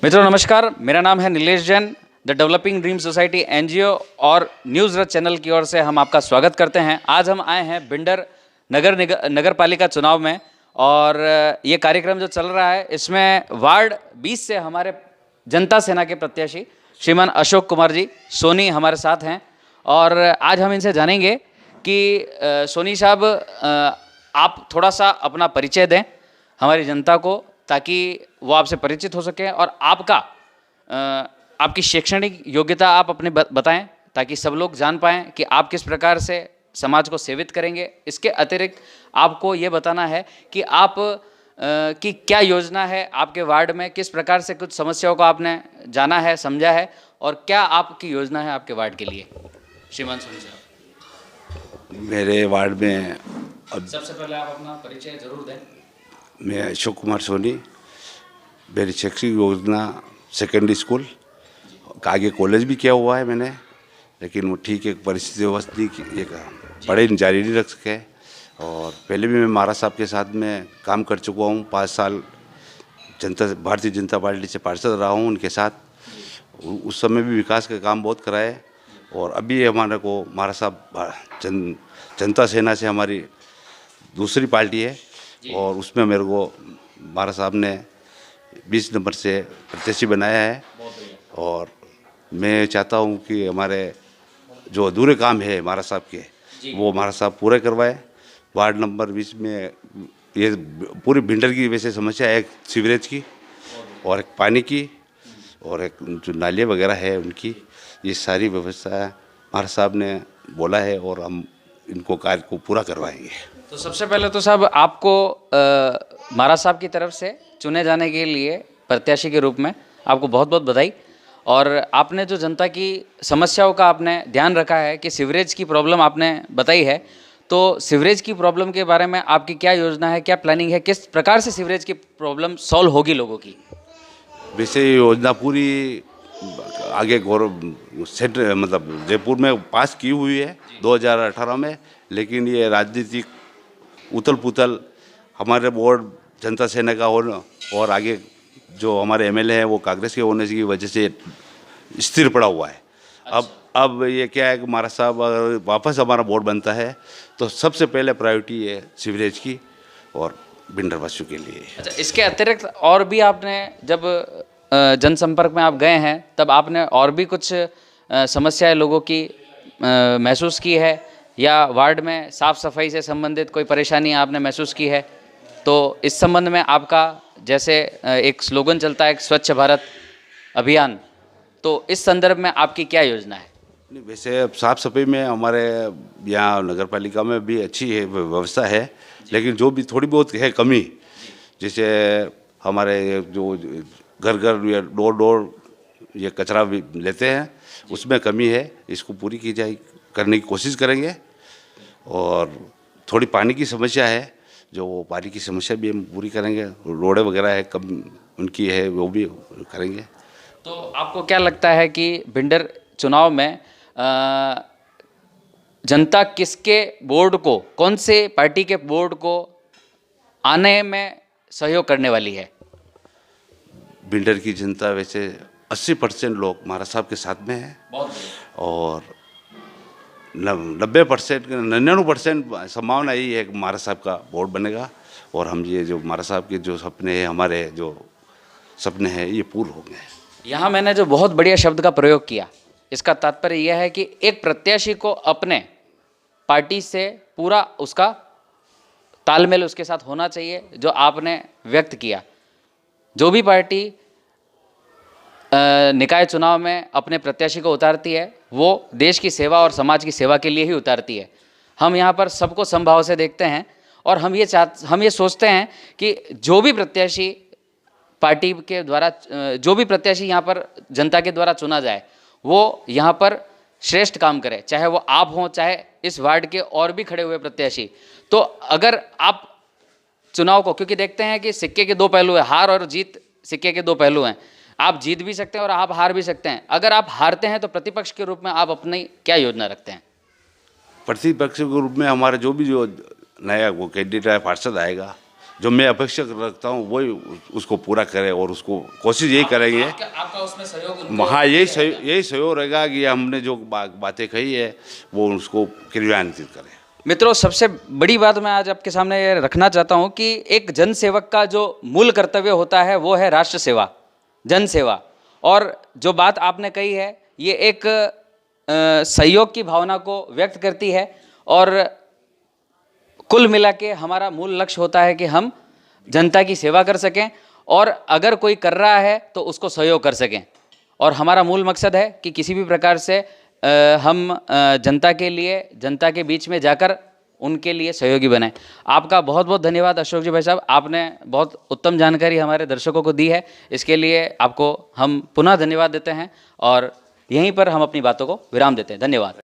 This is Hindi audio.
मित्रों नमस्कार, मेरा नाम है Nilesh Jain. The developing dream society NGO और न्यूज़ रथ चैनल की ओर से हम आपका स्वागत करते हैं। आज हम आए हैं भिंडर नगर पालिका चुनाव में और ये कार्यक्रम जो चल रहा है इसमें वार्ड 20 से हमारे जनता सेना के प्रत्याशी श्रीमान अशोक कुमार जी सोनी हमारे साथ हैं और आज हम इनसे जानेंगे कि सोनी साहब आप थोड़ा सा अपना परिचय दें हमारी जनता को, ताकि वो आपसे परिचित हो सकें और आपकी शैक्षणिक योग्यता आप अपने बताएं, ताकि सब लोग जान पाएं कि आप किस प्रकार से समाज को सेवित करेंगे। इसके अतिरिक्त आपको ये बताना है कि आप की क्या योजना है आपके वार्ड में, किस प्रकार से कुछ समस्याओं को आपने जाना है, समझा है और क्या आपकी योजना है आपके वार्ड के लिए। श्रीमान सोनी साहब, मेरे वार्ड में सबसे पहले आप अपना परिचय जरूर दें। मैं अशोक कुमार सोनी, मेरी शैक्षिक योजना सेकेंडरी स्कूल, आगे कॉलेज भी किया हुआ है मैंने, लेकिन वो ठीक एक परिस्थिति व्यवस्था एक पढ़ाई जारी नहीं रख सके। और पहले भी मैं महाराज साहब के साथ में काम कर चुका हूँ, 5 साल भारतीय जनता पार्टी से पार्षद रहा हूँ उनके साथ। उस समय भी विकास का काम बहुत कराए और अभी हमारे को महाराज साहब जनता सेना से हमारी दूसरी पार्टी है और उसमें मेरे को महाराज साहब ने 20 नंबर से प्रत्याशी बनाया है। और मैं चाहता हूँ कि हमारे जो अधूरे काम है महाराज साहब के वो महाराज साहब पूरे करवाए। वार्ड नंबर 20 में ये पूरी भिंडर की वैसे समस्या है, एक सीवरेज की और एक पानी की और एक जो नालियाँ वगैरह है उनकी, ये सारी व्यवस्था महाराज साहब ने बोला है और हम इनको कार्य को पूरा करवाएंगे। तो सबसे पहले तो साहब आपको महाराज साहब की तरफ से चुने जाने के लिए प्रत्याशी के रूप में आपको बहुत बहुत बधाई। और आपने जो जनता की समस्याओं का आपने ध्यान रखा है कि सीवरेज की प्रॉब्लम आपने बताई है, तो सीवरेज की प्रॉब्लम के बारे में आपकी क्या योजना है, क्या प्लानिंग है, किस प्रकार से सीवरेज की प्रॉब्लम सॉल्व होगी लोगों की। वैसे योजना पूरी आगे गौरव सेंटर मतलब जयपुर में पास की हुई है 2018 में, लेकिन ये राजनीतिक उथल पुथल हमारे बोर्ड जनता सेना का होना और आगे जो हमारे एमएलए हैं वो कांग्रेस के होने की वजह से स्थिर पड़ा हुआ है। अब ये क्या है कि महाराज साहब अगर वापस हमारा बोर्ड बनता है तो सबसे पहले प्रायोरिटी है सीवरेज की और भिंडर वासियों के लिए। अच्छा, इसके अतिरिक्त और भी आपने जब जनसंपर्क में आप गए हैं तब आपने और भी कुछ समस्याएं लोगों की महसूस की है, या वार्ड में साफ़ सफाई से संबंधित कोई परेशानी आपने महसूस की है? तो इस संबंध में आपका जैसे एक स्लोगन चलता है स्वच्छ भारत अभियान, तो इस संदर्भ में आपकी क्या योजना है? नहीं, वैसे साफ सफाई में हमारे यहाँ नगर पालिका में भी अच्छी है व्यवस्था है, लेकिन जो भी थोड़ी बहुत है कमी, जैसे हमारे जो घर घर या डोर डोर ये कचरा भी लेते हैं उसमें कमी है, इसको पूरी की जाए करने की कोशिश करेंगे। और थोड़ी पानी की समस्या है, जो वो पानी की समस्या भी हम पूरी करेंगे। रोडें वगैरह है कम उनकी है, वो भी करेंगे। तो आपको क्या लगता है कि भिंडर चुनाव में जनता किसके बोर्ड को, कौन से पार्टी के बोर्ड को आने में सहयोग करने वाली है? भिंडर की जनता वैसे 80% लोग महाराज साहब के साथ में है और 90% 99% संभावना यही है कि महाराज साहब का बोर्ड बनेगा और हम ये जो महाराज साहब के जो सपने हैं, हमारे जो सपने हैं ये पूर्ण होंगे। यहाँ मैंने जो बहुत बढ़िया शब्द का प्रयोग किया, इसका तात्पर्य यह है कि एक प्रत्याशी को अपने पार्टी से पूरा उसका तालमेल उसके साथ होना चाहिए, जो आपने व्यक्त किया। जो भी पार्टी निकाय चुनाव में अपने प्रत्याशी को उतारती है वो देश की सेवा और समाज की सेवा के लिए ही उतारती है। हम यहाँ पर सबको समभाव से देखते हैं और हम ये सोचते हैं कि जो भी प्रत्याशी पार्टी के द्वारा, जो भी प्रत्याशी यहाँ पर जनता के द्वारा चुना जाए वो यहाँ पर श्रेष्ठ काम करे, चाहे वो आप हों चाहे इस वार्ड के और भी खड़े हुए प्रत्याशी। तो अगर आप चुनाव को, क्योंकि देखते हैं कि सिक्के के दो पहलू है, हार और जीत सिक्के के दो पहलू हैं, आप जीत भी सकते हैं और आप हार भी सकते हैं। अगर आप हारते हैं तो प्रतिपक्ष के रूप में आप अपनी क्या योजना रखते हैं? प्रतिपक्ष के रूप में हमारे जो भी जो नया वो कैंडिडेट पार्षद आएगा जो मैं अपेक्षा रखता हूँ वही उसको पूरा करें और उसको कोशिश यही करेंगे। आपका उसमें सहयोग हाँ, यही सहयोग रहेगा कि हमने जो बातें कही है वो उसको क्रियान्वित करें। मित्रों, सबसे बड़ी बात मैं आज आपके सामने ये रखना चाहता हूँ कि एक जन सेवक का जो मूल कर्तव्य होता है वो है राष्ट्र सेवा, जन सेवा। और जो बात आपने कही है ये एक सहयोग की भावना को व्यक्त करती है और कुल मिला के हमारा मूल लक्ष्य होता है कि हम जनता की सेवा कर सकें और अगर कोई कर रहा है तो उसको सहयोग कर सकें। और हमारा मूल मकसद है कि किसी भी प्रकार से हम जनता के लिए, जनता के बीच में जाकर उनके लिए सहयोगी बनाएं। आपका बहुत बहुत धन्यवाद अशोक जी भाई साहब, आपने बहुत उत्तम जानकारी हमारे दर्शकों को दी है। इसके लिए आपको हम पुनः धन्यवाद देते हैं और यहीं पर हम अपनी बातों को विराम देते हैं। धन्यवाद।